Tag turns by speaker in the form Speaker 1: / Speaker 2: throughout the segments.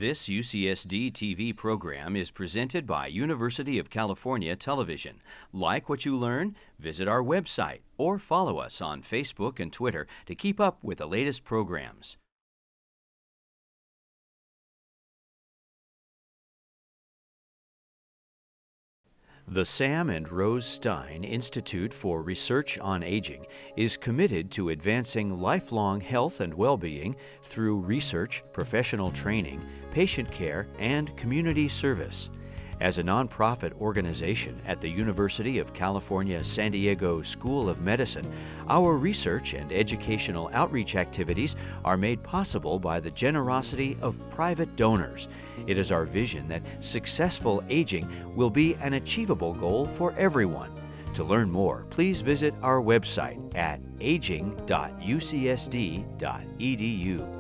Speaker 1: This UCSD TV program is presented by University of California Television. Like what you learn? Visit our website or follow us on Facebook and Twitter to keep up with the latest programs. The Sam and Rose Stein Institute for Research on Aging is committed to advancing lifelong health and well-being through research, professional training, patient care, and community service. As a nonprofit organization at the University of California San Diego School of Medicine, our research and educational outreach activities are made possible by the generosity of private donors. It is our vision that successful aging will be an achievable goal for everyone. To learn more, please visit our website at aging.ucsd.edu.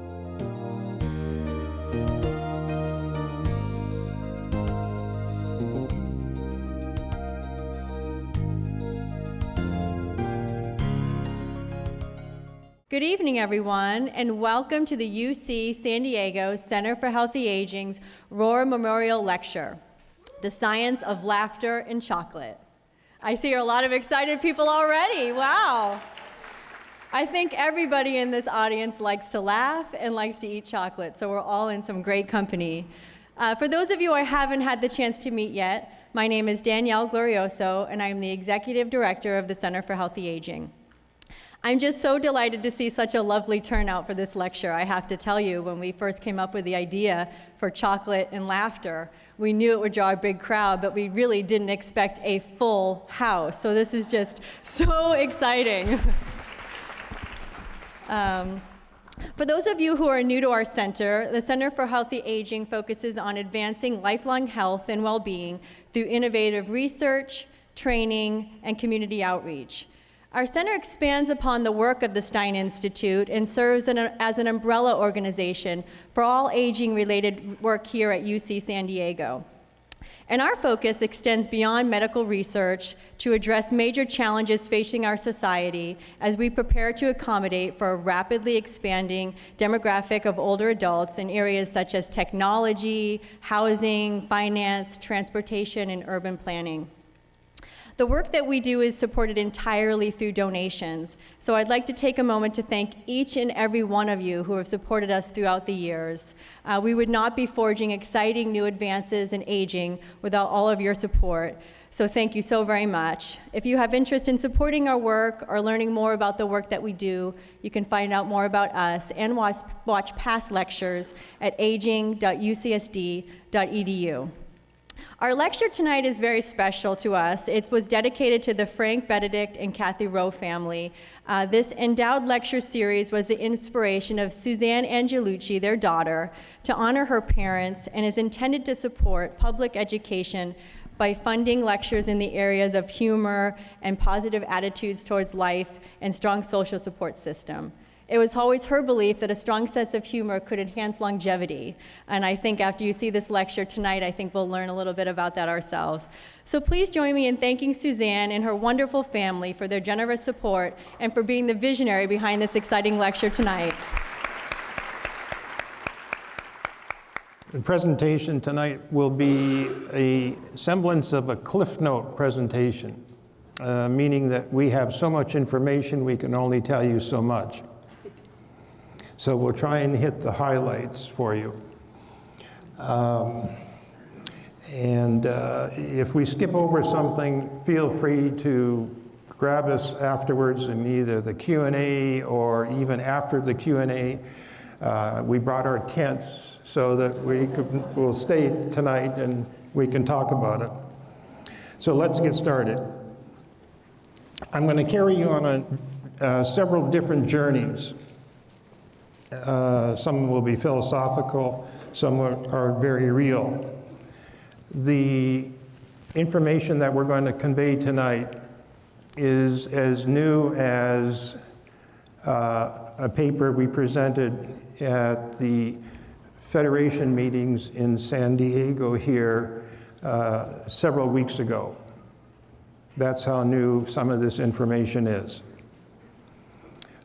Speaker 2: Good evening, everyone, and welcome to the UC San Diego Center for Healthy Aging's Roehr Memorial Lecture, The Science of Laughter and Chocolate. I see a lot of excited people already. Wow. I think everybody in this audience likes to laugh and likes to eat chocolate, so we're all in some great company. For those of you I haven't had the chance to meet yet, my name is Danielle Glorioso, and I'm the Executive Director of the Center for Healthy Aging. I'm just so delighted to see such a lovely turnout for this lecture. I have to tell you, when we first came up with the idea for chocolate and laughter, we knew it would draw a big crowd, but we really didn't expect a full house. So this is just so exciting. For those of you who are new to our center, the Center for Healthy Aging focuses on advancing lifelong health and well-being through innovative research, training, and community outreach. Our center expands upon the work of the Stein Institute and serves as an umbrella organization for all aging-related work here at UC San Diego. And our focus extends beyond medical research to address major challenges facing our society as we prepare to accommodate for a rapidly expanding demographic of older adults in areas such as technology, housing, finance, transportation, and urban planning. The work that we do is supported entirely through donations, so I'd like to take a moment to thank each and every one of you who have supported us throughout the years. We would not be forging exciting new advances in aging without all of your support, so thank you so very much. If you have interest in supporting our work or learning more about the work that we do, you can find out more about us and watch past lectures at aging.ucsd.edu. Our lecture tonight is very special to us. It was dedicated to the Frank, Benedict, and Kathy Roehr family. This endowed lecture series was the inspiration of Suzanne Angelucci, their daughter, to honor her parents, and is intended to support public education by funding lectures in the areas of humor and positive attitudes towards life and strong social support system. It was always her belief that a strong sense of humor could enhance longevity. And I think after you see this lecture tonight, I think we'll learn a little bit about that ourselves. So please join me in thanking Suzanne and her wonderful family for their generous support and for being the visionary behind this exciting lecture tonight.
Speaker 3: The presentation tonight will be a semblance of a Cliff Note presentation, meaning that we have so much information we can only tell you so much. So we'll try and hit the highlights for you. If we skip over something, feel free to grab us afterwards in either the Q&A or even after the Q&A. We brought our tents so that we'll stay tonight and we can talk about it. So let's get started. I'm going to carry you on several different journeys. Some will be philosophical, some are very real. The information that we're going to convey tonight is as new as a paper we presented at the Federation meetings in San Diego here several weeks ago. That's how new some of this information is.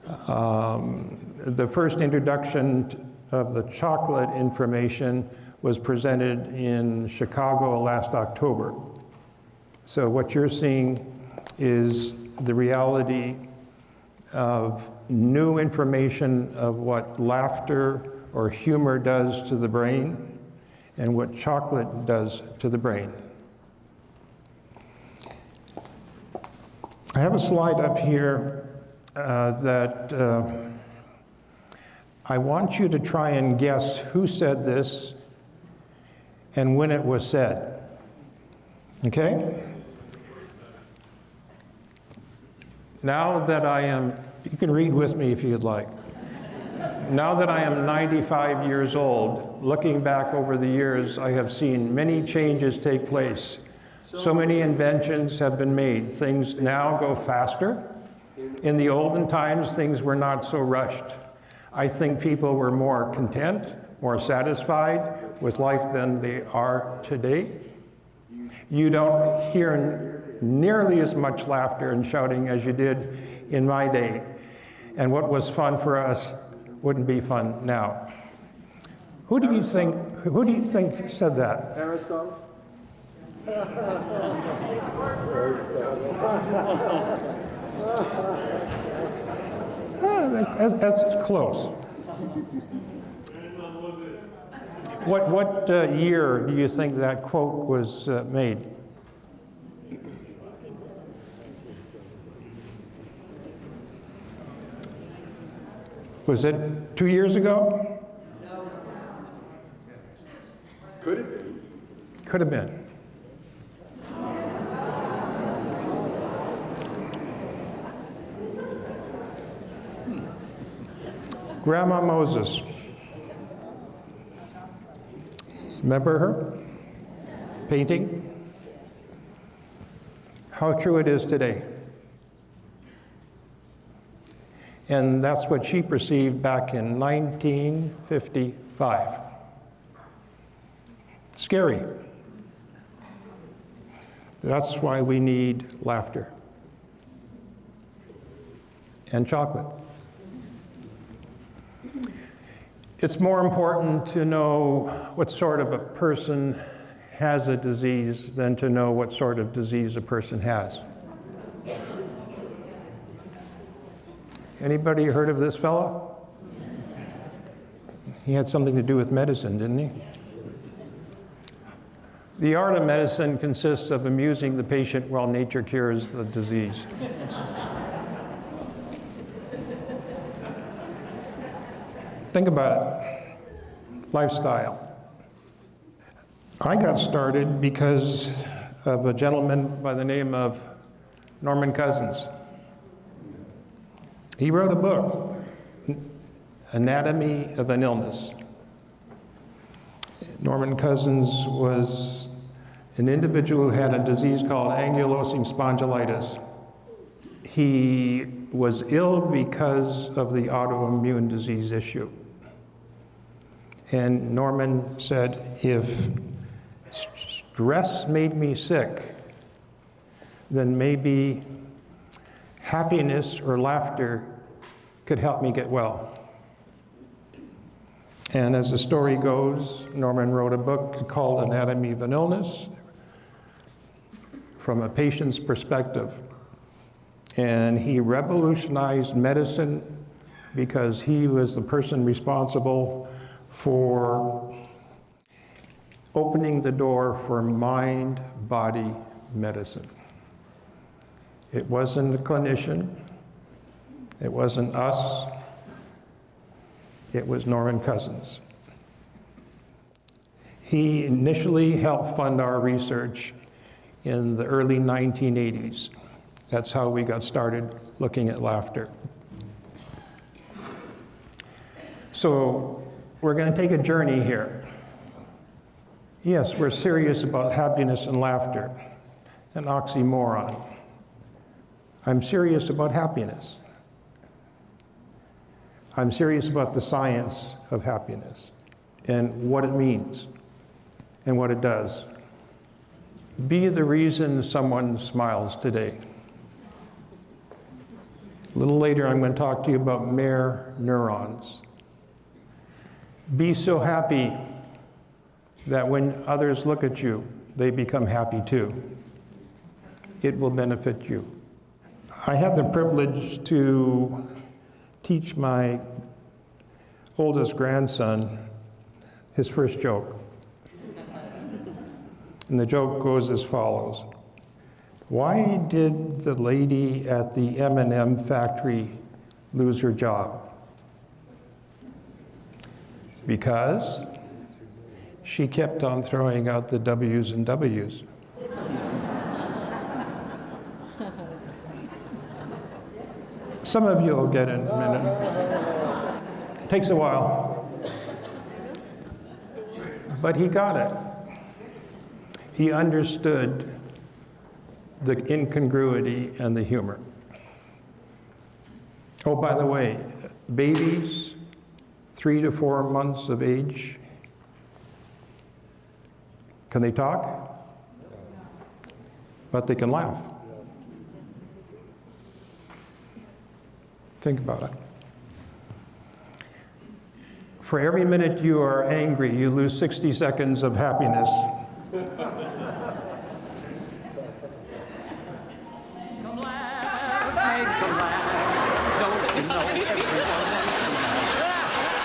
Speaker 3: The first introduction of the chocolate information was presented in Chicago last October. So what you're seeing is the reality of new information of what laughter or humor does to the brain and what chocolate does to the brain. I have a slide up here that I want you to try and guess who said this and when it was said. Okay? Now that I am, you can read with me if you'd like. Now that I am 95 years old, looking back over the years, I have seen many changes take place. So many inventions have been made. Things now go faster. In the olden times, things were not so rushed. I think people were more content, more satisfied with life than they are today. You don't hear nearly as much laughter and shouting as you did in my day. And what was fun for us wouldn't be fun now. Who do you think said that?
Speaker 4: Aristotle?
Speaker 3: That's close. What year do you think that quote was made? Was it 2 years ago?
Speaker 4: No. Could it be?
Speaker 3: Could have been. Grandma Moses. Remember her? Painting? How true it is today. And that's what she perceived back in 1955. Scary. That's why we need laughter and chocolate. It's more important to know what sort of a person has a disease than to know what sort of disease a person has. Anybody heard of this fellow? He had something to do with medicine, didn't he? The art of medicine consists of amusing the patient while nature cures the disease. Think about it. Lifestyle. I got started because of a gentleman by the name of Norman Cousins. He wrote a book, Anatomy of an Illness. Norman Cousins was an individual who had a disease called ankylosing spondylitis. He was ill because of the autoimmune disease issue. And Norman said, if stress made me sick, then maybe happiness or laughter could help me get well. And as the story goes, Norman wrote a book called Anatomy of an Illness from a patient's perspective. And he revolutionized medicine because he was the person responsible for opening the door for mind-body medicine. It wasn't a clinician, it wasn't us, it was Norman Cousins. He initially helped fund our research in the early 1980s. That's how we got started looking at laughter. So we're going to take a journey here. Yes, we're serious about happiness and laughter, an oxymoron. I'm serious about happiness. I'm serious about the science of happiness and what it means and what it does. Be the reason someone smiles today. A little later, I'm going to talk to you about mirror neurons. Be so happy that when others look at you, they become happy too. It will benefit you. I had the privilege to teach my oldest grandson his first joke. And the joke goes as follows. Why did the lady at the M&M factory lose her job? Because she kept on throwing out the W's and W's. Some of you will get it in a minute. It takes a while. But he got it. He understood the incongruity and the humor. Oh, by the way, babies 3 to 4 months of age, can they talk? But they can laugh. Think about it. For every minute you are angry, you lose 60 seconds of happiness.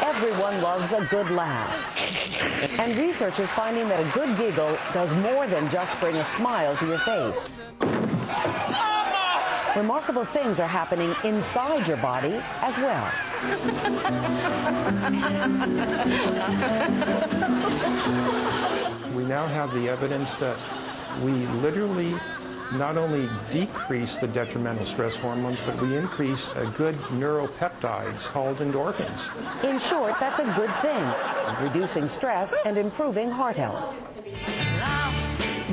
Speaker 4: Everyone loves a good laugh. And research is finding that a good giggle does more than just bring a smile to your face. Remarkable things are happening inside your body as well.
Speaker 3: We now have the evidence that we literally not only decrease the detrimental stress hormones, but we increase good neuropeptides called endorphins.
Speaker 4: In short, that's a good thing, reducing stress and improving heart health.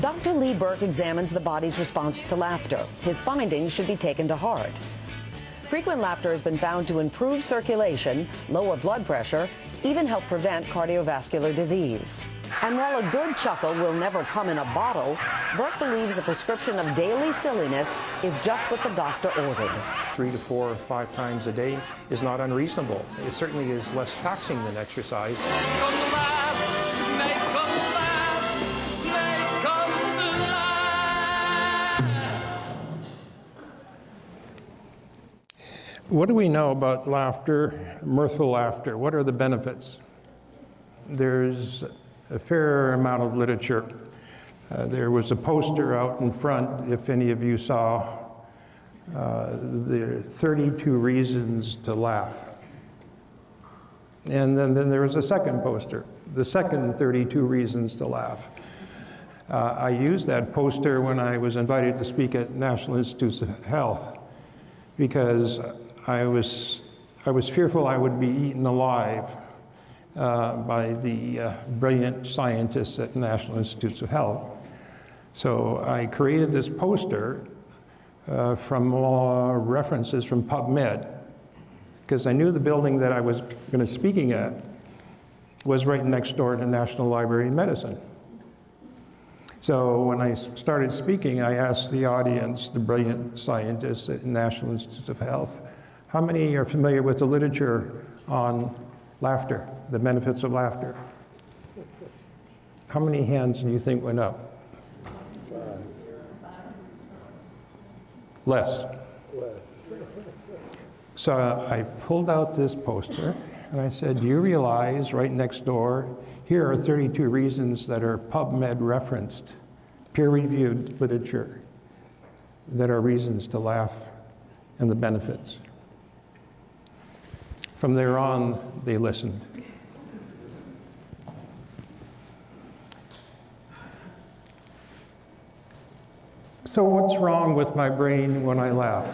Speaker 4: Dr. Lee Berk examines the body's response to laughter. His findings should be taken to heart. Frequent laughter has been found to improve circulation, lower blood pressure, even help prevent cardiovascular disease. And while a good chuckle will never come in a bottle, Berk believes a prescription of daily silliness is just what the doctor ordered.
Speaker 3: 3 to 4 or 5 times a day is not unreasonable. It certainly is less taxing than exercise. What do we know about laughter, mirthful laughter? What are the benefits? There's a fair amount of literature. There was a poster out in front, if any of you saw, the 32 reasons to laugh. And then there was a second poster, the second 32 reasons to laugh. I used that poster when I was invited to speak at National Institutes of Health because I was fearful I would be eaten alive by the brilliant scientists at National Institutes of Health. So I created this poster from references from PubMed, because I knew the building that I was going to be speaking at was right next door to National Library of Medicine. So when I started speaking, I asked the audience, the brilliant scientists at National Institutes of Health, how many are familiar with the literature on laughter, the benefits of laughter? How many hands do you think went up?
Speaker 5: 5.
Speaker 3: Less. So I pulled out this poster and I said, do you realize right next door, here are 32 reasons that are PubMed referenced, peer-reviewed literature, that are reasons to laugh and the benefits. From there on, they listened. So what's wrong with my brain when I laugh?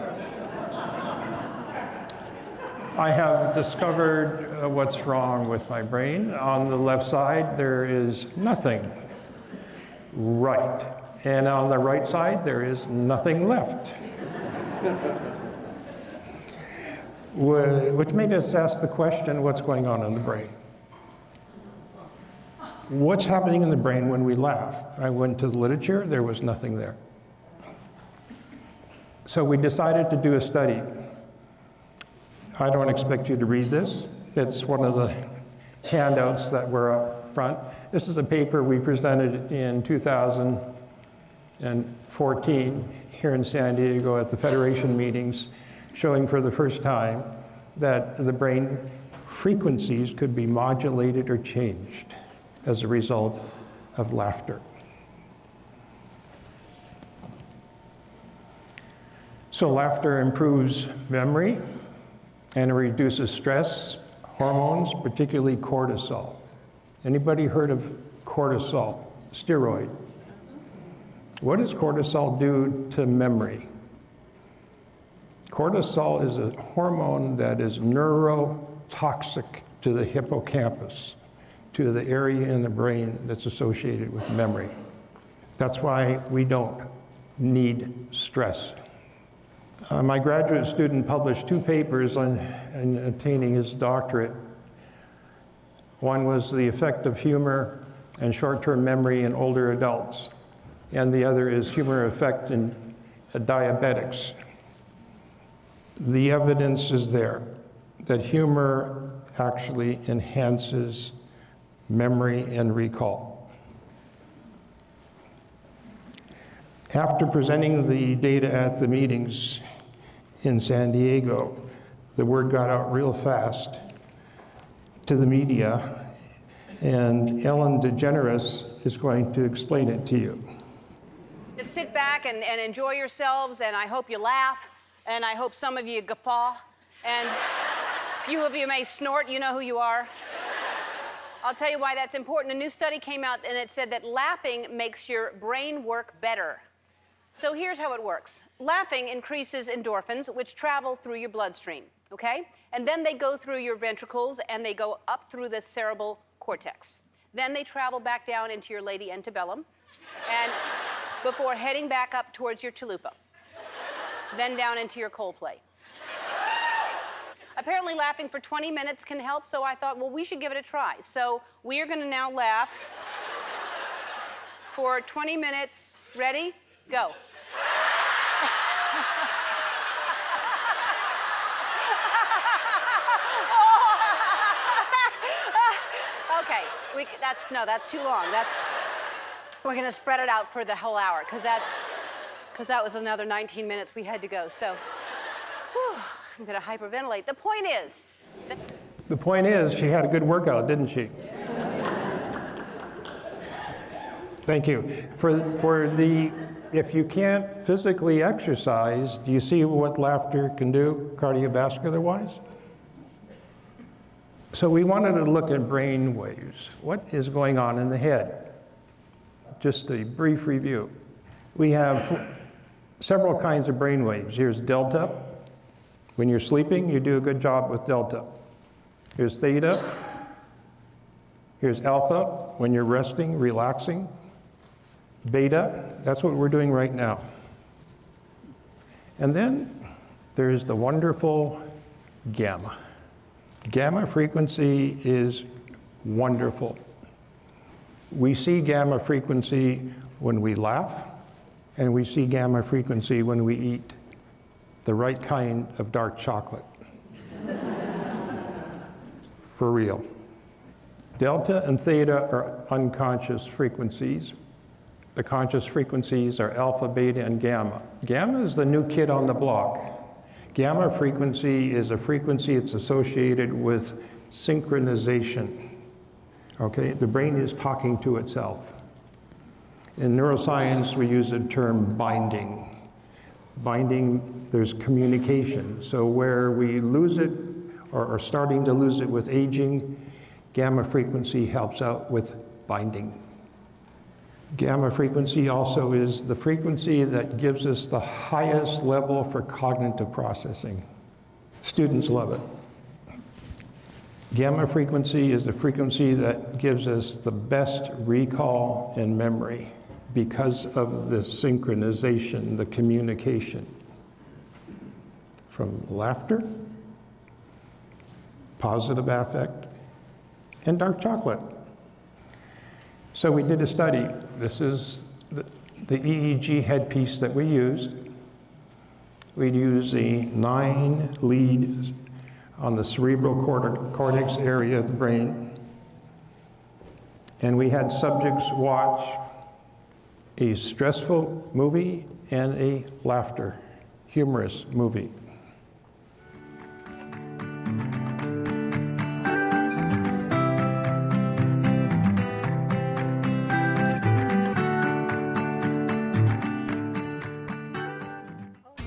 Speaker 3: I have discovered what's wrong with my brain. On the left side, there is nothing right. And on the right side, there is nothing left. Which made us ask the question, what's going on in the brain? What's happening in the brain when we laugh? I went to the literature, there was nothing there. So we decided to do a study. I don't expect you to read this. It's one of the handouts that were up front. This is a paper we presented in 2014 here in San Diego at the Federation meetings, showing for the first time that the brain frequencies could be modulated or changed as a result of laughter. So laughter improves memory and it reduces stress hormones, particularly cortisol. Anybody heard of cortisol, steroid? What does cortisol do to memory? Cortisol is a hormone that is neurotoxic to the hippocampus, to the area in the brain that's associated with memory. That's why we don't need stress. My graduate student published 2 papers on attaining his doctorate. One was the effect of humor and short-term memory in older adults, and the other is humor effect in diabetics. The evidence is there that humor actually enhances memory and recall. After presenting the data at the meetings in San Diego, the word got out real fast to the media, and Ellen DeGeneres is going to explain it to you.
Speaker 6: Just sit back and enjoy yourselves, and I hope you laugh, and I hope some of you guffaw, and a few of you may snort. You know who you are. I'll tell you why that's important. A new study came out, and it said that laughing makes your brain work better. So here's how it works. Laughing increases endorphins, which travel through your bloodstream, okay? And then they go through your ventricles, and they go up through the cerebral cortex. Then they travel back down into your lady antebellum, and before heading back up towards your chalupa, then down into your cold plate. Apparently laughing for 20 minutes can help, so I thought, well, we should give it a try. So we are gonna now laugh for 20 minutes. Ready? Go. Okay, that's too long. We're gonna spread it out for the whole hour, because that was another 19 minutes we had to go. So, whew, I'm gonna hyperventilate. The point is,
Speaker 3: she had a good workout, didn't she? Thank you. If you can't physically exercise, do you see what laughter can do cardiovascular-wise? So we wanted to look at brain waves. What is going on in the head? Just a brief review. We have several kinds of brain waves. Here's delta. When you're sleeping, you do a good job with delta. Here's theta. Here's alpha, when you're resting, relaxing. Beta, that's what we're doing right now. And then there's the wonderful gamma. Gamma frequency is wonderful. We see gamma frequency when we laugh, and we see gamma frequency when we eat the right kind of dark chocolate. For real. Delta and theta are unconscious frequencies. The conscious frequencies are alpha, beta, and gamma. Gamma is the new kid on the block. Gamma frequency is a frequency that's associated with synchronization. Okay, the brain is talking to itself. In neuroscience, we use the term binding. Binding, there's communication. So where we lose it, or are starting to lose it with aging, gamma frequency helps out with binding. Gamma frequency also is the frequency that gives us the highest level for cognitive processing. Students love it. Gamma frequency is the frequency that gives us the best recall and memory because of the synchronization, the communication. From laughter, positive affect, and dark chocolate. So we did a study. This is the EEG headpiece that we used. We'd use the 9 leads on the cerebral cortex area of the brain. And we had subjects watch a stressful movie and a laughter, humorous movie.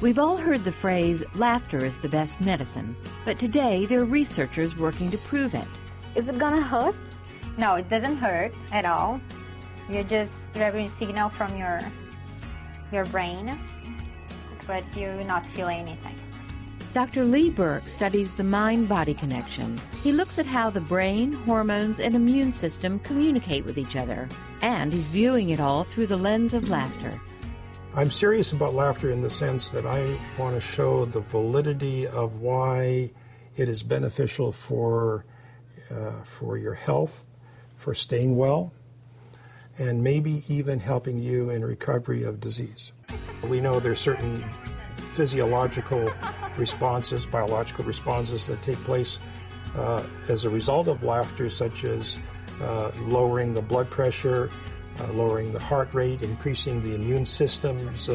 Speaker 7: We've all heard the phrase, laughter is the best medicine, but today there are researchers working to prove it.
Speaker 8: Is it gonna hurt? No, it doesn't hurt at all. You're just receiving signal from your brain, but you're not feeling anything.
Speaker 7: Dr. Lee Berk studies the mind-body connection. He looks at how the brain, hormones, and immune system communicate with each other, and he's viewing it all through the lens of laughter.
Speaker 3: I'm serious about laughter in the sense that I want to show the validity of why it is beneficial for your health, for staying well, and maybe even helping you in recovery of disease. We know there's certain physiological responses, biological responses that take place as a result of laughter, such as lowering the blood pressure, lowering the heart rate, increasing the immune system's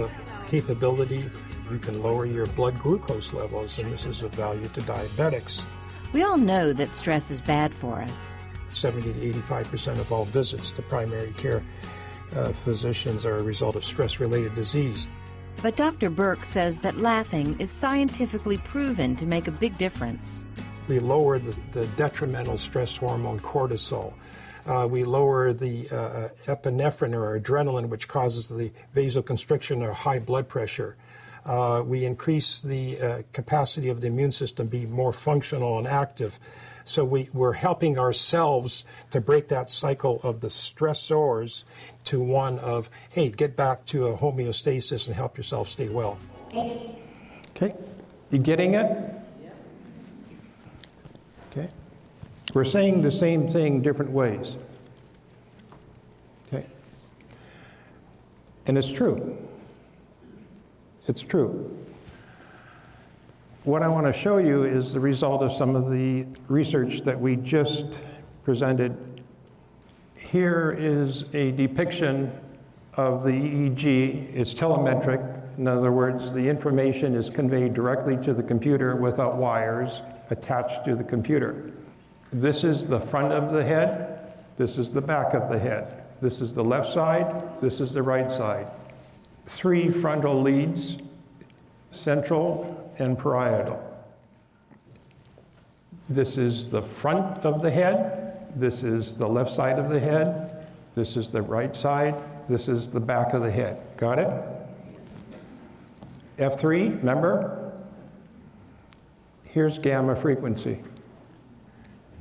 Speaker 3: capability. You can lower your blood glucose levels, and this is of value to diabetics.
Speaker 7: We all know that stress is bad for us.
Speaker 3: 70 to 85% of all visits to primary care physicians are a result of stress-related disease.
Speaker 7: But Dr. Berk says that laughing is scientifically proven to make a big difference.
Speaker 3: We lower the detrimental stress hormone cortisol. We lower the epinephrine or adrenaline, which causes the vasoconstriction or high blood pressure. We increase the capacity of the immune system to be more functional and active. So we're helping ourselves to break that cycle of the stressors to one of, hey, get back to a homeostasis and help yourself stay well. Okay, you getting it? Okay. We're saying the same thing different ways. Okay. And it's true. It's true. What I want to show you is the result of some of the research that we just presented. Here is a depiction of the EEG. It's telemetric. In other words, the information is conveyed directly to the computer without wires attached to the computer. This is the front of the head. This is the back of the head. This is the left side. This is the right side. 3 frontal leads, central and parietal. This is the front of the head. This is the left side of the head. This is the right side. This is the back of the head. Got it? F3, remember? Here's gamma frequency.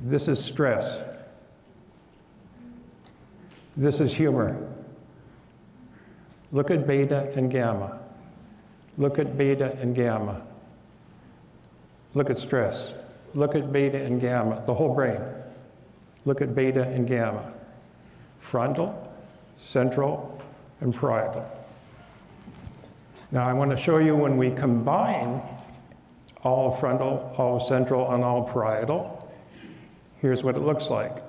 Speaker 3: This is stress. This is humor. Look at beta and gamma. Look at beta and gamma. Look at stress. Look at beta and gamma, the whole brain. Look at beta and gamma. Frontal, central, and parietal. Now I want to show you when we combine all frontal, all central, and all parietal, here's what it looks like.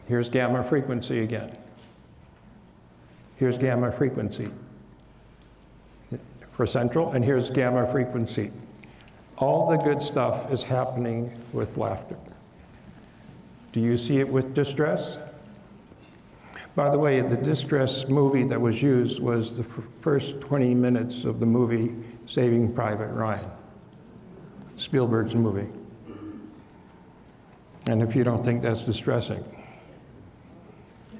Speaker 3: Here's gamma frequency again. Here's gamma frequency for central, and here's gamma frequency. All the good stuff is happening with laughter. Do you see it with distress? By the way, the distress movie that was used was the first 20 minutes of the movie Saving Private Ryan, Spielberg's movie. And if you don't think that's distressing.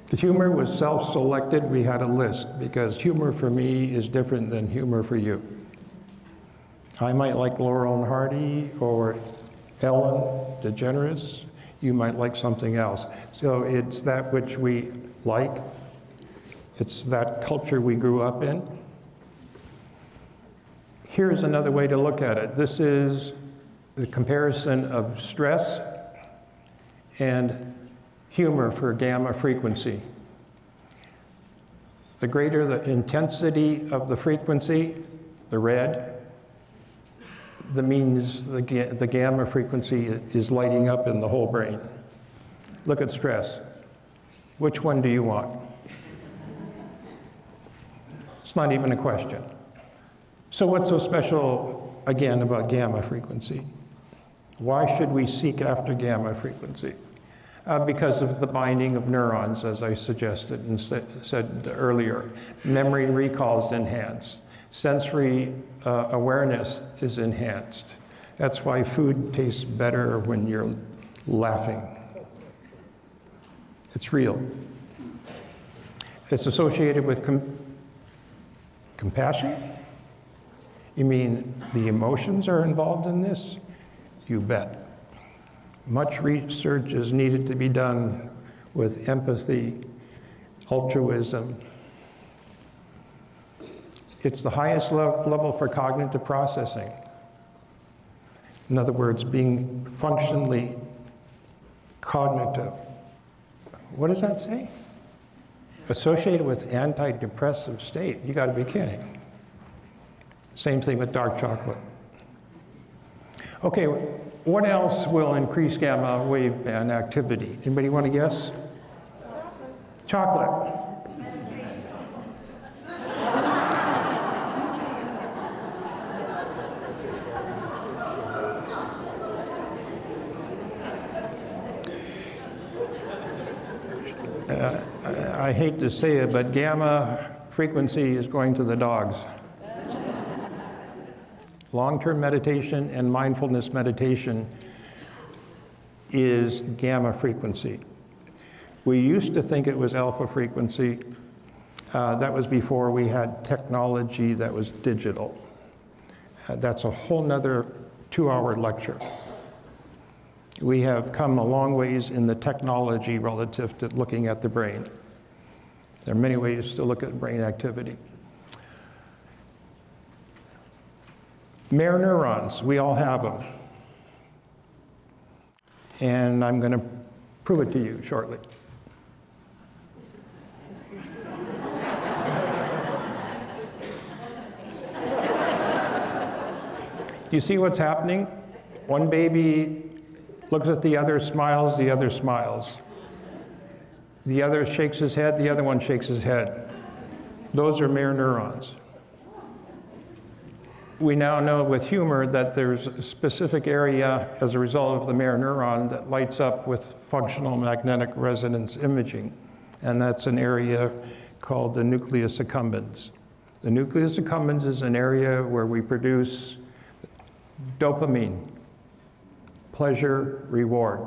Speaker 3: The humor was self-selected. We had a list because humor for me is different than humor for you. I might like Laurel and Hardy or Ellen DeGeneres. You might like something else. So it's that which we like. It's that culture we grew up in. Here's another way to look at it. This is the comparison of stress and humor for gamma frequency. The greater the intensity of the frequency, the red, that means the gamma frequency is lighting up in the whole brain. Look at stress. Which one do you want? It's not even a question. So what's so special, again, about gamma frequency? Why should we seek after gamma frequency? Because of the binding of neurons, as I suggested and said earlier. Memory and recall is enhanced. Sensory awareness is enhanced. That's why food tastes better when you're laughing. It's real. It's associated with compassion? You mean the emotions are involved in this? You bet. Much research is needed to be done with empathy, altruism. It's the highest level for cognitive processing. In other words, being functionally cognitive. What does that say? Associated with antidepressive state. You got to be kidding. Same thing with dark chocolate. Okay, what else will increase gamma waveband activity? Anybody want to guess? Chocolate. I hate to say it, but gamma frequency is going to the dogs. Long-term meditation and mindfulness meditation is gamma frequency. We used to think it was alpha frequency. That was before we had technology that was digital. That's a whole nother 2-hour lecture. We have come a long ways in the technology relative to looking at the brain. There are many ways to look at brain activity. Mirror neurons, we all have them. And I'm going to prove it to you shortly. You see what's happening? One baby looks at the other, smiles, the other smiles. The other shakes his head, the other one shakes his head. Those are mirror neurons. We now know with humor that there's a specific area as a result of the mirror neuron that lights up with functional magnetic resonance imaging, and that's an area called the nucleus accumbens. The nucleus accumbens is an area where we produce dopamine, pleasure, reward.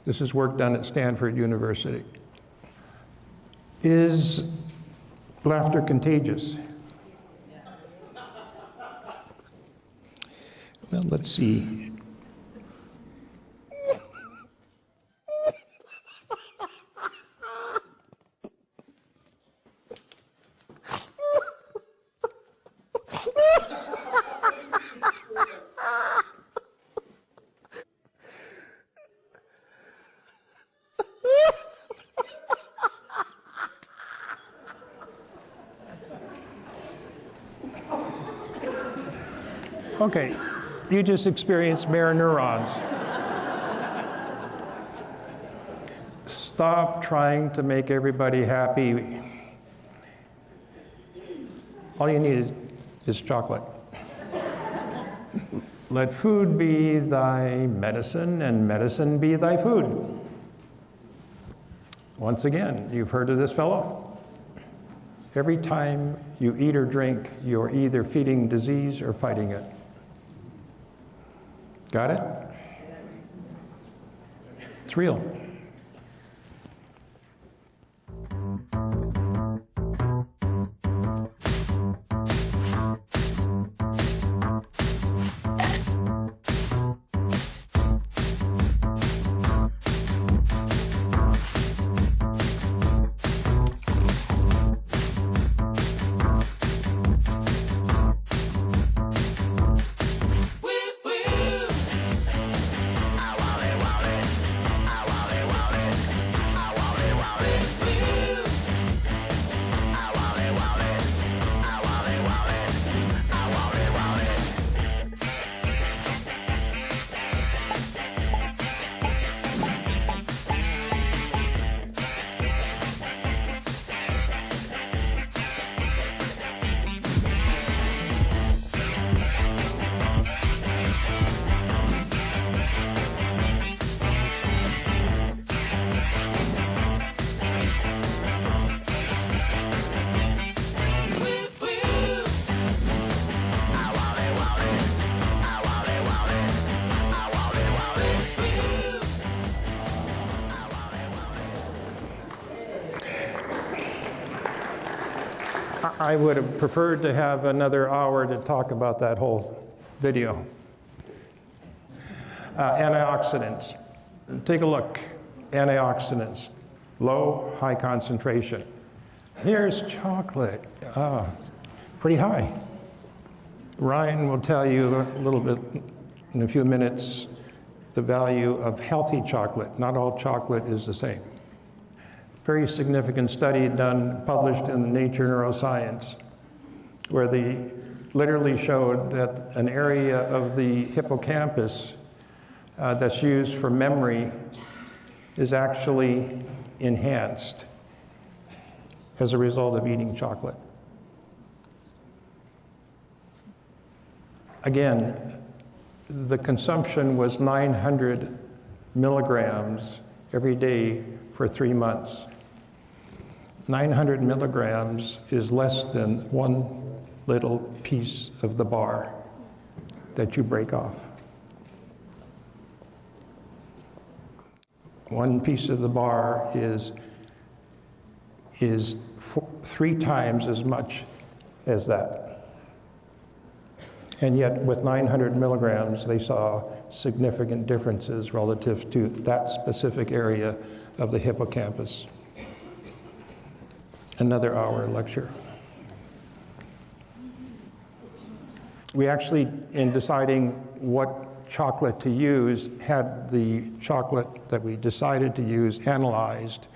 Speaker 3: This is work done at Stanford University. Is laughter contagious? Well, let's see. Okay, you just experienced mirror neurons. Stop trying to make everybody happy. All you need is chocolate. Let food be thy medicine, and medicine be thy food. Once again, you've heard of this fellow? Every time you eat or drink, you're either feeding disease or fighting it. Got it? It's real. I would have preferred to have another hour to talk about that whole video. Antioxidants. Take a look. Antioxidants. Low, high concentration. Here's chocolate. Pretty high. Ryan will tell you a little bit in a few minutes the value of healthy chocolate. Not all chocolate is the same. Very significant study done, published in the Nature Neuroscience, where they literally showed that an area of the hippocampus that's used for memory is actually enhanced as a result of eating chocolate. Again, the consumption was 900 milligrams every day for 3 months. 900 milligrams is less than one little piece of the bar that you break off. One piece of the bar is 3 times as much as that. And yet with 900 milligrams, they saw significant differences relative to that specific area of the hippocampus. Another hour lecture. We actually, in deciding what chocolate to use, had the chocolate that we decided to use analyzed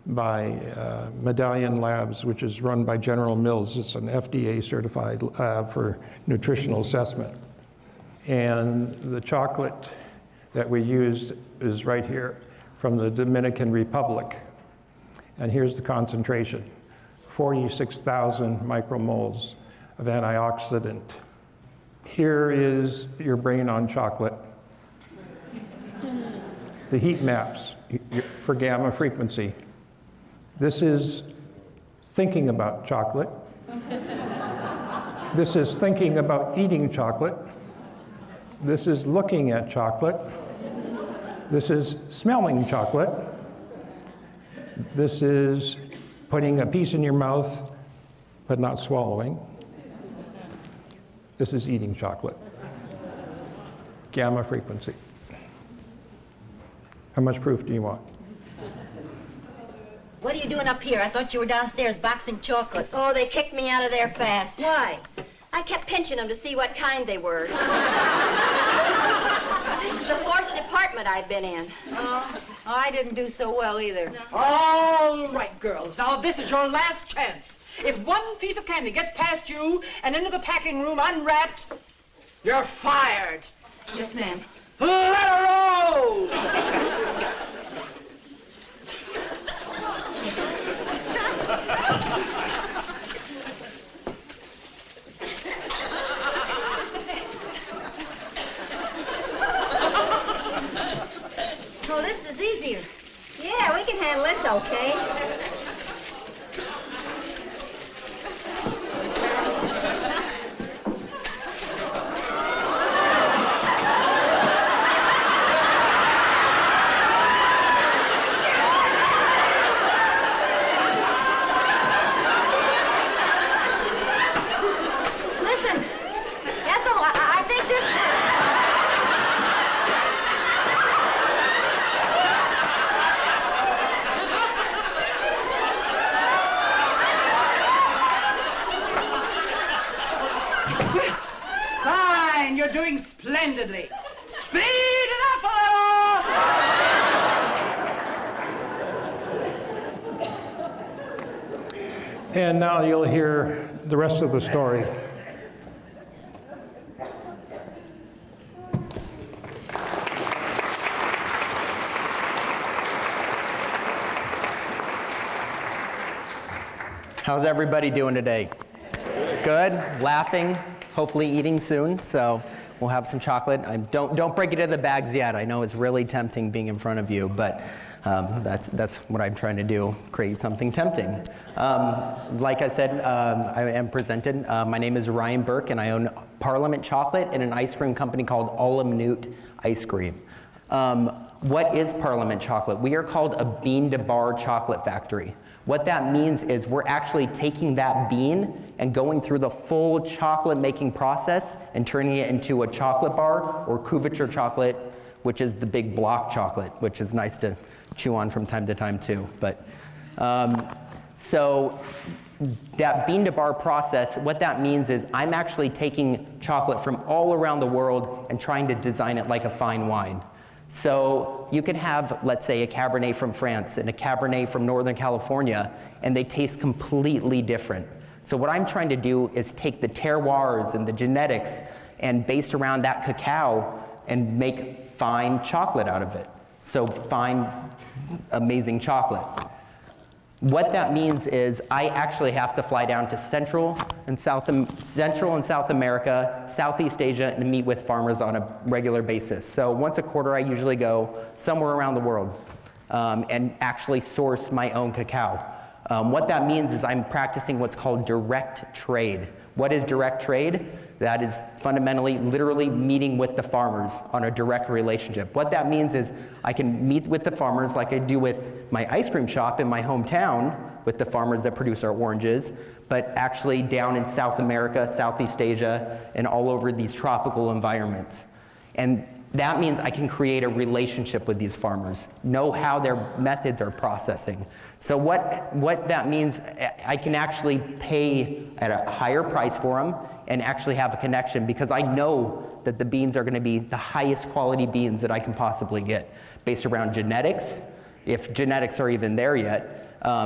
Speaker 3: by Medallion Labs, which is run by General Mills. It's an FDA certified lab for nutritional assessment. And the chocolate that we used is right here from the Dominican Republic. And here's the concentration, 46,000 micromoles of antioxidant. Here is your brain on chocolate. The heat maps for gamma frequency. This is thinking about chocolate. This is thinking about eating chocolate. This is looking at chocolate. This is smelling chocolate. This is putting a piece in your mouth but not swallowing. This is eating chocolate. Gamma frequency. How much proof do you want?
Speaker 9: What are you doing up here? I thought you were downstairs boxing chocolates. Oh, they kicked me out of there fast. Why? I kept pinching them to see what kind they were. This is the 4th department I've been in. Oh, I didn't do so well either.
Speaker 10: All right, girls. Now, this is your last chance. If one piece of candy gets past you and into the packing room unwrapped, you're fired.
Speaker 9: Yes, ma'am.
Speaker 10: Let her roll!
Speaker 9: Oh, this is easier. Yeah, we can handle this okay. Listen, Ethel, I think this...
Speaker 10: Fine, you're doing splendidly. Speed it up a little!
Speaker 3: And now you'll hear the rest of the story.
Speaker 11: How's everybody doing today? Good, laughing, hopefully eating soon, so we'll have some chocolate. Don't break it in the bags yet. I know it's really tempting being in front of you, but that's what I'm trying to do, create something tempting. Like I said, I am presented. My name is Ryan Berk, and I own Parliament Chocolate and an ice cream company called All Minute Ice Cream. What is Parliament chocolate? We are called a bean-to-bar chocolate factory. What that means is we're actually taking that bean and going through the full chocolate making process and turning it into a chocolate bar or couverture chocolate, which is the big block chocolate, which is nice to chew on from time to time too. But so that bean to bar process, what that means is I'm actually taking chocolate from all around the world and trying to design it like a fine wine. So you can have, let's say, a Cabernet from France and a Cabernet from Northern California, and they taste completely different. So what I'm trying to do is take the terroirs and the genetics and based around that cacao and make fine chocolate out of it. So fine, amazing chocolate. What that means is I actually have to fly down to Central and South America, Southeast Asia, and meet with farmers on a regular basis. So once a quarter, I usually go somewhere around the world and actually source my own cacao. What that means is I'm practicing what's called direct trade. What is direct trade? That is fundamentally, literally meeting with the farmers on a direct relationship. What that means is I can meet with the farmers like I do with my ice cream shop in my hometown with the farmers that produce our oranges, but actually down in South America, Southeast Asia, and all over these tropical environments. And that means I can create a relationship with these farmers, know how their methods are processing. So what that means, I can actually pay at a higher price for them and actually have a connection because I know that the beans are going to be the highest quality beans that I can possibly get based around genetics, if genetics are even there yet,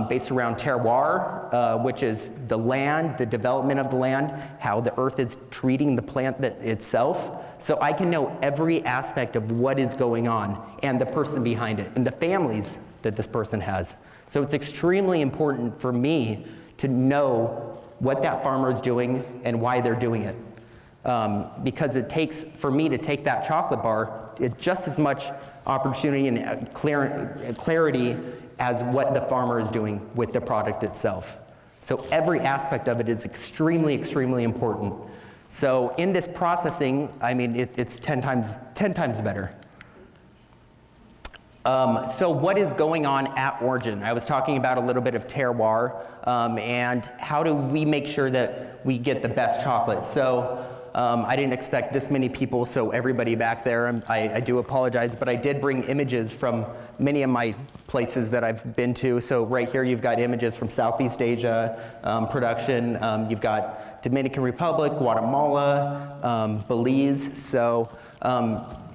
Speaker 11: based around terroir, which is the land, the development of the land, how the earth is treating the plant itself. So I can know every aspect of what is going on and the person behind it and the families that this person has. So it's extremely important for me to know what that farmer is doing and why they're doing it. Because it takes, for me to take that chocolate bar, it's just as much opportunity and clarity as what the farmer is doing with the product itself. So every aspect of it is extremely, extremely important. So in this processing, I mean, it's 10 times better. So what is going on at origin? I was talking about a little bit of terroir and how do we make sure that we get the best chocolate. So I didn't expect this many people, so everybody back there, I do apologize, but I did bring images from many of my places that I've been to. So right here you've got images from Southeast Asia production. You've got Dominican Republic, Guatemala, Belize. So,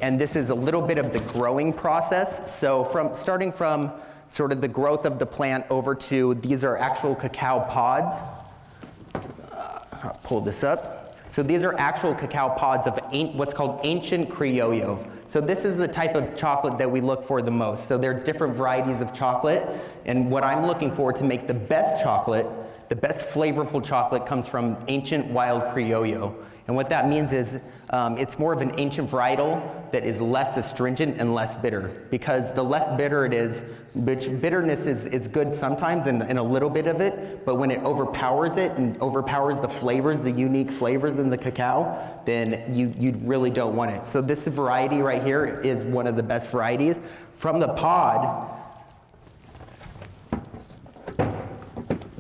Speaker 11: and this is a little bit of the growing process. So starting from sort of the growth of the plant over to these are actual cacao pods. I'll pull this up. So these are actual cacao pods of what's called ancient criollo. So this is the type of chocolate that we look for the most. So there's different varieties of chocolate, and what I'm looking for to make the best chocolate, the best flavorful chocolate comes from ancient wild criollo. And what that means is it's more of an ancient varietal that is less astringent and less bitter. Because the less bitter it is, which bitterness is good sometimes in a little bit of it, but when it overpowers it and overpowers the flavors, the unique flavors in the cacao, then you really don't want it. So this variety right here is one of the best varieties. From the pod,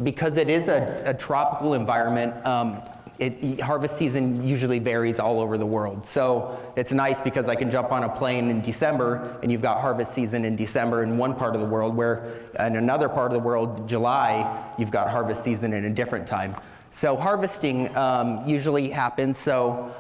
Speaker 11: because it is a tropical environment, harvest season usually varies all over the world. So it's nice because I can jump on a plane in December and you've got harvest season in December in one part of the world, where in another part of the world, July, you've got harvest season in a different time. So harvesting usually happens. So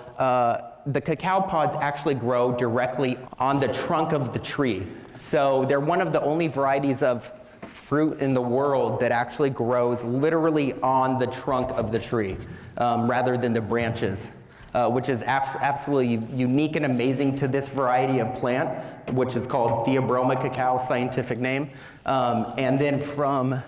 Speaker 11: the cacao pods actually grow directly on the trunk of the tree. So they're one of the only varieties of fruit in the world that actually grows literally on the trunk of the tree rather than the branches, which is absolutely unique and amazing to this variety of plant, which is called Theobroma cacao, scientific name. And then from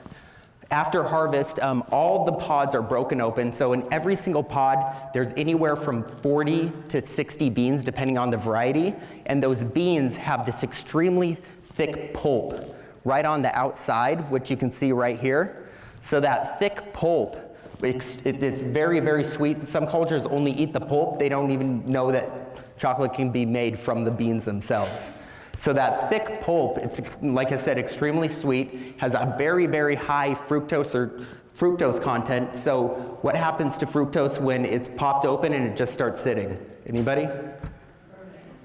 Speaker 11: after harvest, all the pods are broken open. So in every single pod, there's anywhere from 40 to 60 beans, depending on the variety. And those beans have this extremely thick pulp right on the outside, which you can see right here. So that thick pulp, it's very, very sweet. Some cultures only eat the pulp. They don't even know that chocolate can be made from the beans themselves. So that thick pulp, it's, like I said, extremely sweet, has a very, very high fructose content. So what happens to fructose when it's popped open and it just starts sitting? Anybody?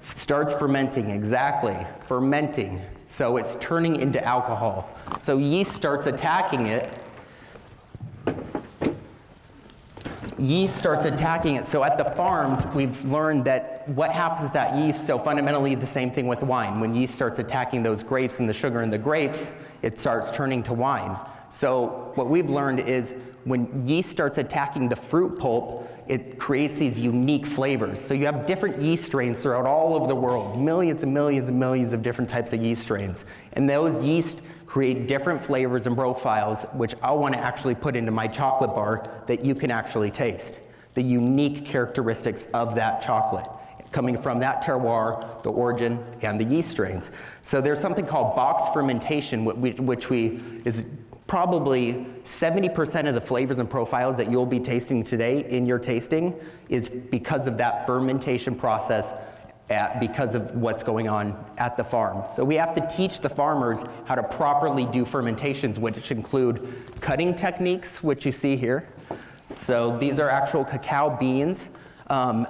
Speaker 11: Starts fermenting, exactly, fermenting. So it's turning into alcohol. So yeast starts attacking it. Yeast starts attacking it. So at the farms, we've learned that what happens to that yeast, so fundamentally the same thing with wine. When yeast starts attacking those grapes and the sugar in the grapes, it starts turning to wine. So what we've learned is when yeast starts attacking the fruit pulp, it creates these unique flavors. So you have different yeast strains throughout all over the world, millions and millions and millions of different types of yeast strains. And those yeast create different flavors and profiles, which I want to actually put into my chocolate bar that you can actually taste. The unique characteristics of that chocolate, coming from that terroir, the origin, and the yeast strains. So there's something called box fermentation, which is probably 70% of the flavors and profiles that you'll be tasting today in your tasting is because of that fermentation process, because of what's going on at the farm. So we have to teach the farmers how to properly do fermentations, which include cutting techniques, which you see here. So these are actual cacao beans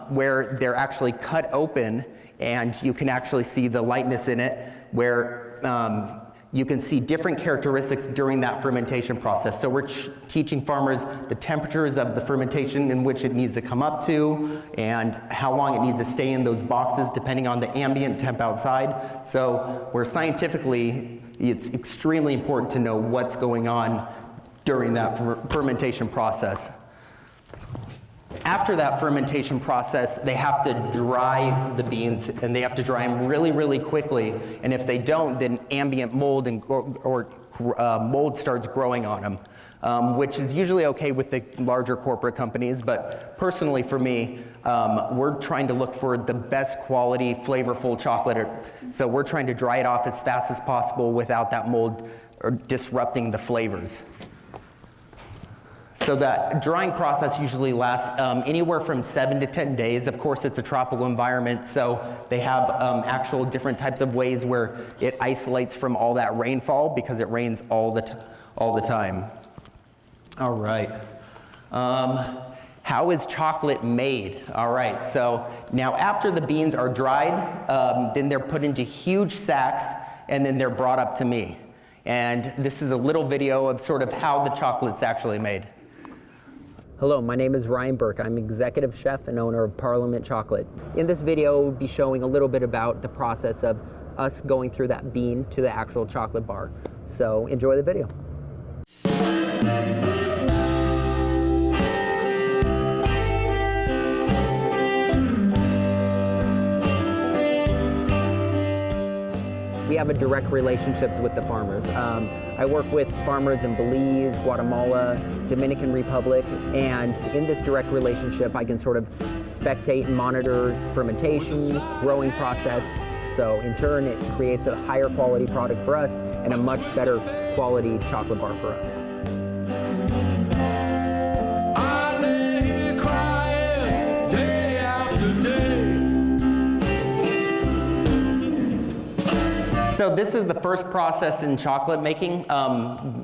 Speaker 11: where they're actually cut open, and you can actually see the lightness in it, where you can see different characteristics during that fermentation process. So we're teaching farmers the temperatures of the fermentation in which it needs to come up to, and how long it needs to stay in those boxes depending on the ambient temp outside. So where scientifically, it's extremely important to know what's going on during that fermentation process. After that fermentation process, they have to dry the beans, and they have to dry them really, really quickly. And if they don't, then ambient mold or mold starts growing on them, which is usually okay with the larger corporate companies. But personally for me, we're trying to look for the best quality, flavorful chocolate. So we're trying to dry it off as fast as possible without that mold or disrupting the flavors. So that drying process usually lasts anywhere from 7 to 10 days. Of course, it's a tropical environment, so they have actual different types of ways where it isolates from all that rainfall because it rains all the time. All right. How is chocolate made? All right, so now after the beans are dried, then they're put into huge sacks, and then they're brought up to me. And this is a little video of sort of how the chocolate's actually made. Hello, my name is Ryan Berk. I'm executive chef and owner of Parliament Chocolate. In this video, we'll be showing a little bit about the process of us going through that bean to the actual chocolate bar. So enjoy the video. We have a direct relationships with the farmers. I work with farmers in Belize, Guatemala, Dominican Republic, and in this direct relationship, I can sort of spectate and monitor fermentation, growing process. So in turn, it creates a higher quality product for us and a much better quality chocolate bar for us. So this is the first process in chocolate making.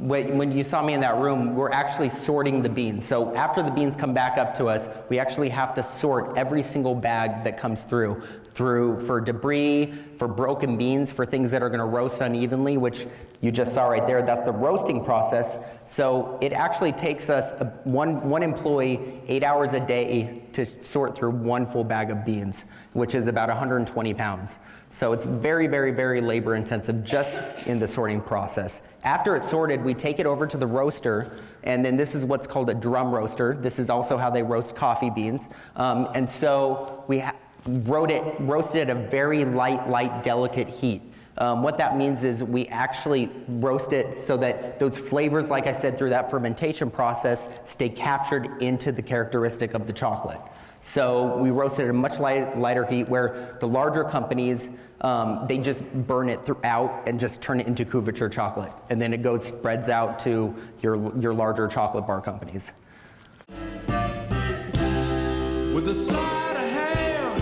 Speaker 11: When you saw me in that room, we're actually sorting the beans. So after the beans come back up to us, we actually have to sort every single bag that comes through for debris, for broken beans, for things that are going to roast unevenly, which you just saw right there. That's the roasting process. So it actually takes us one employee 8 hours a day to sort through one full bag of beans, which is about 120 pounds. So it's very, very, very labor intensive just in the sorting process. After it's sorted, we take it over to the roaster, and then this is what's called a drum roaster. This is also how they roast coffee beans. And so we roasted at a very light, delicate heat. What that means is we actually roast it so that those flavors, like I said, through that fermentation process, stay captured into the characteristic of the chocolate. So we roast it at a much lighter heat, where the larger companies, they just burn it throughout and just turn it into couverture chocolate. And then it spreads out to your larger chocolate bar companies. With a sleight of hand,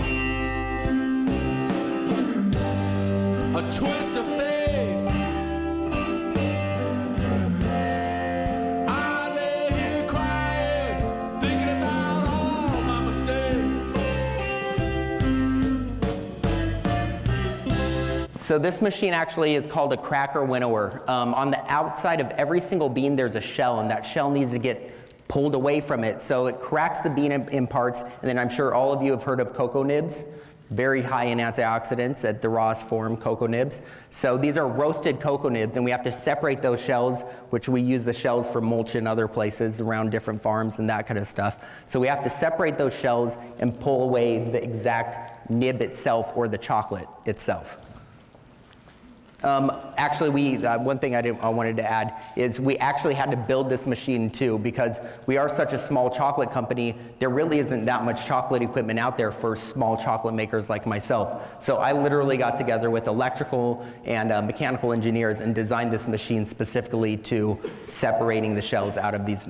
Speaker 11: a
Speaker 12: twist of fate. I lay here crying, thinking about all my mistakes.
Speaker 11: So this machine actually is called a cracker winnower. On the outside of every single bean there's a shell, and that shell needs to get pulled away from it. So it cracks the bean in parts, and then I'm sure all of you have heard of cocoa nibs. Very high in antioxidants at the rawest form, cocoa nibs. So these are roasted cocoa nibs, and we have to separate those shells, which we use the shells for mulch in other places around different farms and that kind of stuff. So we have to separate those shells and pull away the exact nib itself or the chocolate itself. Actually, one thing I wanted to add is we actually had to build this machine too, because we are such a small chocolate company. There really isn't that much chocolate equipment out there for small chocolate makers like myself. So I literally got together with electrical and mechanical engineers and designed this machine specifically to separating the shells out of these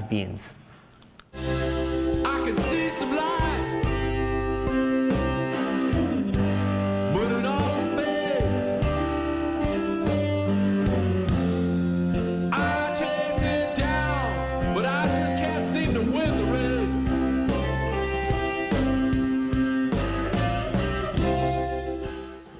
Speaker 11: beans.
Speaker 12: I can see some light, but it all fades. I chase it down, but I just can't seem to win the race.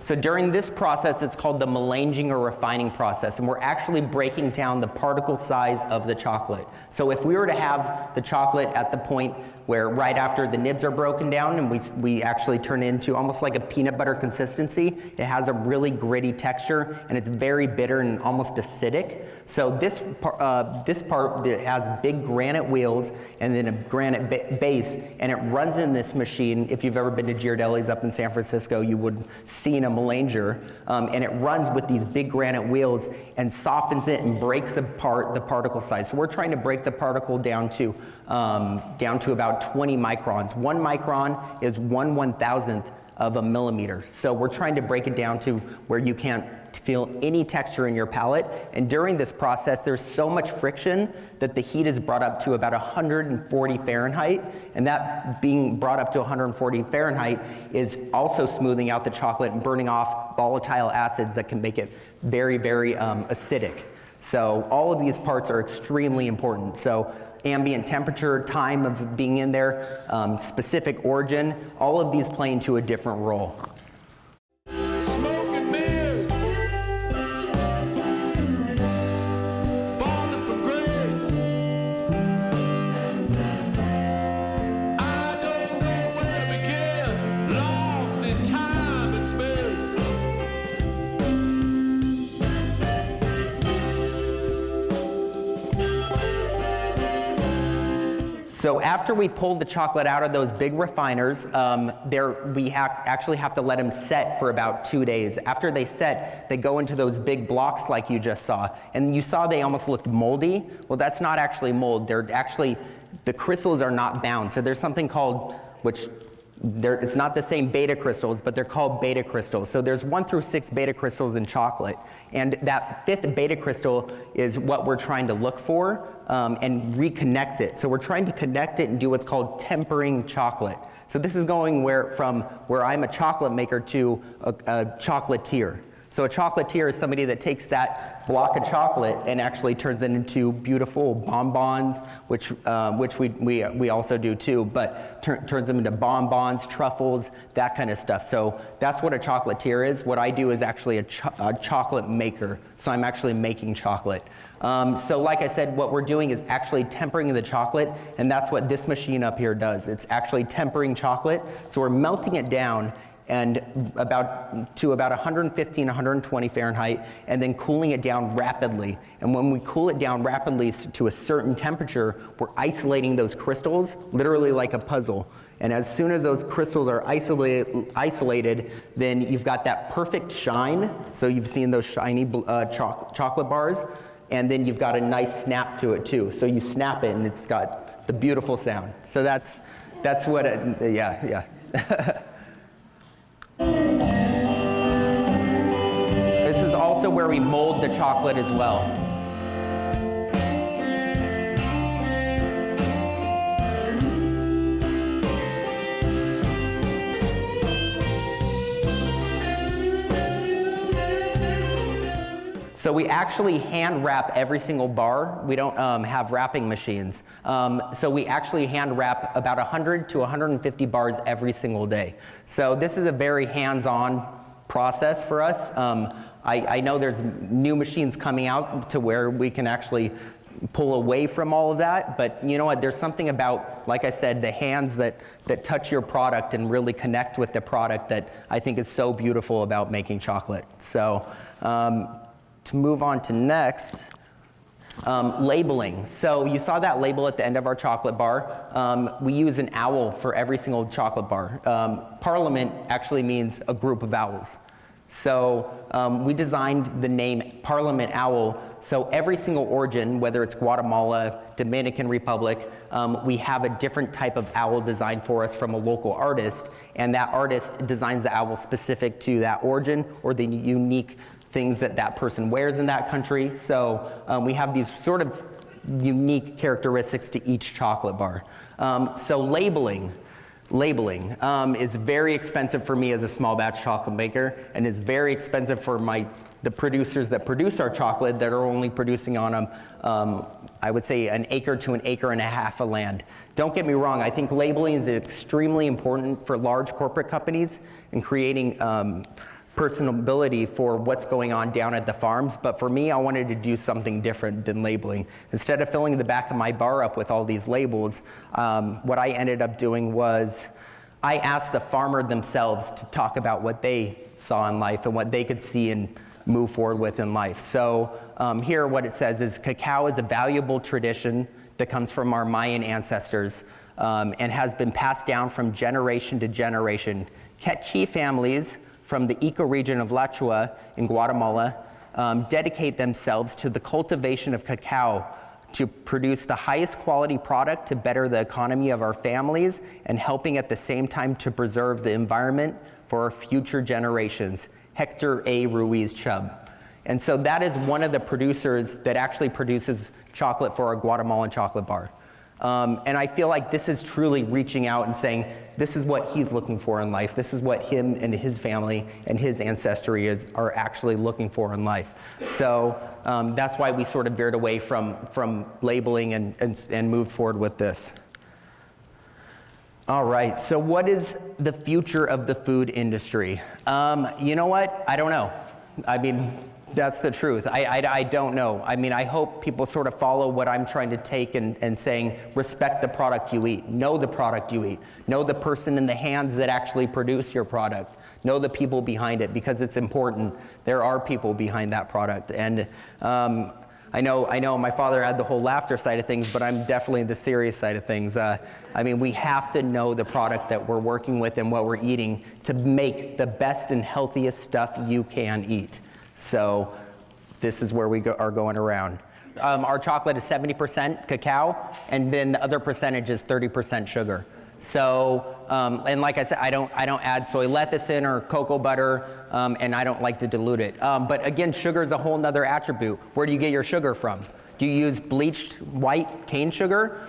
Speaker 11: So during this process, it's called the melanging or refining process, and we're actually breaking down the particle size of the chocolate. So if we were to have the chocolate at the point where right after the nibs are broken down and we actually turn it into almost like a peanut butter consistency, it has a really gritty texture and it's very bitter and almost acidic. So this part that has big granite wheels and then a granite base, and it runs in this machine. If you've ever been to Ghirardelli's up in San Francisco, you would have seen a melanger, and it runs with these big granite wheels and softens it and breaks apart the particle size. So we're trying to break the particle down to about 20 microns. 1 micron is 1/1000th of a millimeter. So we're trying to break it down to where you can't feel any texture in your palate. And during this process, there's so much friction that the heat is brought up to about 140 Fahrenheit. And that being brought up to 140 Fahrenheit is also smoothing out the chocolate and burning off volatile acids that can make it very, very acidic. So all of these parts are extremely important. So ambient temperature, time of being in there, specific origin, all of these play into a different role.
Speaker 12: Smoke and mirrors, falling from grace. I don't know where to begin, lost in time and space.
Speaker 11: So after we pull the chocolate out of those big refiners, we actually have to let them set for about 2 days. After they set, they go into those big blocks like you just saw. And you saw they almost looked moldy. Well, that's not actually mold. They're actually, the crystals are not bound. So there's something called, it's not the same beta crystals, but they're called beta crystals. So there's 1 through 6 beta crystals in chocolate. And that 5th beta crystal is what we're trying to look for and reconnect it. So we're trying to connect it and do what's called tempering chocolate. So this is going from where I'm a chocolate maker to a chocolatier. So a chocolatier is somebody that takes that block of chocolate and actually turns it into beautiful bonbons, which we also do too, but turns them into bonbons, truffles, that kind of stuff. So that's what a chocolatier is. What I do is actually a chocolate maker. So I'm actually making chocolate. So like I said, what we're doing is actually tempering the chocolate, and that's what this machine up here does. It's actually tempering chocolate. So we're melting it down and to about 115, 120 Fahrenheit, and then cooling it down rapidly. And when we cool it down rapidly to a certain temperature, we're isolating those crystals, literally like a puzzle. And as soon as those crystals are isolated, then you've got that perfect shine. So you've seen those shiny chocolate bars, and then you've got a nice snap to it too. So you snap it, and it's got the beautiful sound. So that's what yeah. This is also where we mold the chocolate as well. So we actually hand wrap every single bar. We don't have wrapping machines. So we actually hand wrap about 100 to 150 bars every single day. So this is a very hands-on process for us. I know there's new machines coming out to where we can actually pull away from all of that, but you know what, there's something about, like I said, the hands that touch your product and really connect with the product that I think is so beautiful about making chocolate. So to move on to next, labeling. So you saw that label at the end of our chocolate bar. We use an owl for every single chocolate bar. Parliament actually means a group of owls. So we designed the name Parliament Owl, so every single origin, whether it's Guatemala, Dominican Republic, we have a different type of owl designed for us from a local artist, and that artist designs the owl specific to that origin or the unique things that that person wears in that country. So we have these sort of unique characteristics to each chocolate bar. So labeling is very expensive for me as a small batch chocolate maker, and is very expensive for the producers that produce our chocolate that are only producing on I would say an acre to an acre and a half of land. Don't get me wrong, I think labeling is extremely important for large corporate companies in creating personability for what's going on down at the farms, but for me, I wanted to do something different than labeling. Instead of filling the back of my bar up with all these labels, what I ended up doing was I asked the farmer themselves to talk about what they saw in life and what they could see and move forward with in life. So here what it says is cacao is a valuable tradition that comes from our Mayan ancestors and has been passed down from generation to generation. Quechua families from the ecoregion of Lachua in Guatemala dedicate themselves to the cultivation of cacao to produce the highest quality product to better the economy of our families and helping at the same time to preserve the environment for our future generations. Hector A. Ruiz Chubb. And so that is one of the producers that actually produces chocolate for our Guatemalan chocolate bar. And I feel like this is truly reaching out and saying, this is what he's looking for in life. This is what him and his family and his ancestry are actually looking for in life. So that's why we sort of veered away from labeling and moved forward with this. All right, so what is the future of the food industry? You know what? I don't know. I mean, that's the truth. I don't know. I mean, I hope people sort of follow what I'm trying to take and saying, respect the product you eat, know the product you eat, know the person in the hands that actually produce your product, know the people behind it, because it's important. There are people behind that product. And I know my father had the whole laughter side of things, but I'm definitely the serious side of things. I mean, we have to know the product that we're working with and what we're eating to make the best and healthiest stuff you can eat. So this is where we are going around. Our chocolate is 70% cacao, and then the other percentage is 30% sugar. So, and like I said, I don't add soy lecithin or cocoa butter, and I don't like to dilute it. But again, sugar is a whole nother attribute. Where do you get your sugar from? Do you use bleached white cane sugar,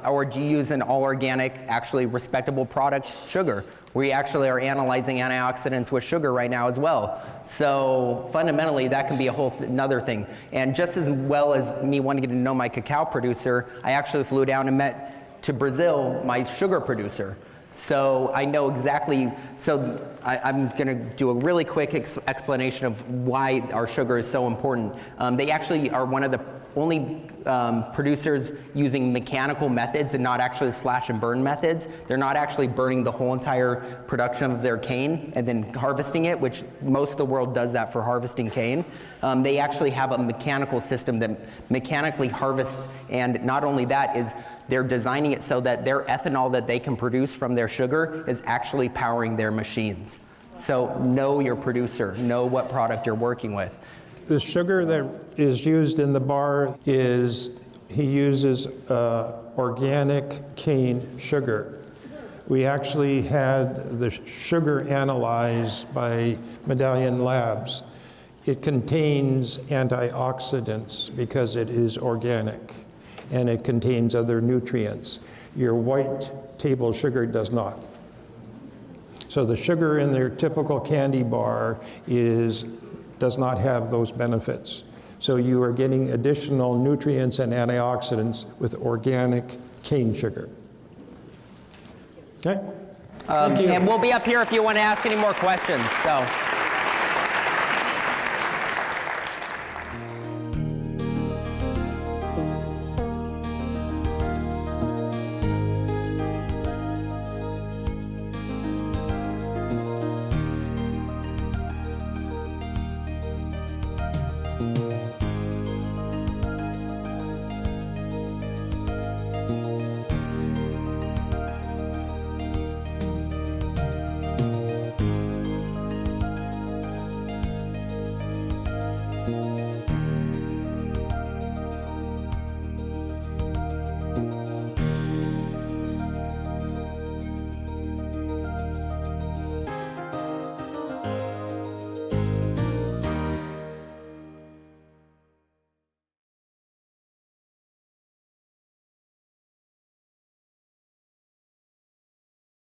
Speaker 11: or do you use an all-organic, actually respectable product, sugar? We actually are analyzing antioxidants with sugar right now as well. So fundamentally, that can be a whole another thing. And just as well as me wanting to know my cacao producer, I actually flew down and met to Brazil my sugar producer. So I know exactly, so I'm going to do a really quick explanation of why our sugar is so important. They actually are one of the only producers using mechanical methods and not actually slash and burn methods. They're not actually burning the whole entire production of their cane and then harvesting it, which most of the world does that for harvesting cane. They actually have a mechanical system that mechanically harvests, and not only that, is they're designing it so that their ethanol that they can produce from their sugar is actually powering their machines. So know your producer, know what product you're working with.
Speaker 3: The sugar that is used in the bar he uses organic cane sugar. We actually had the sugar analyzed by Medallion Labs. It contains antioxidants because it is organic, and it contains other nutrients. Your white table sugar does not. So the sugar in their typical candy bar is does not have those benefits. So you are getting additional nutrients and antioxidants with organic cane sugar. Okay? Thank you.
Speaker 11: And we'll be up here if you want to ask any more questions. So.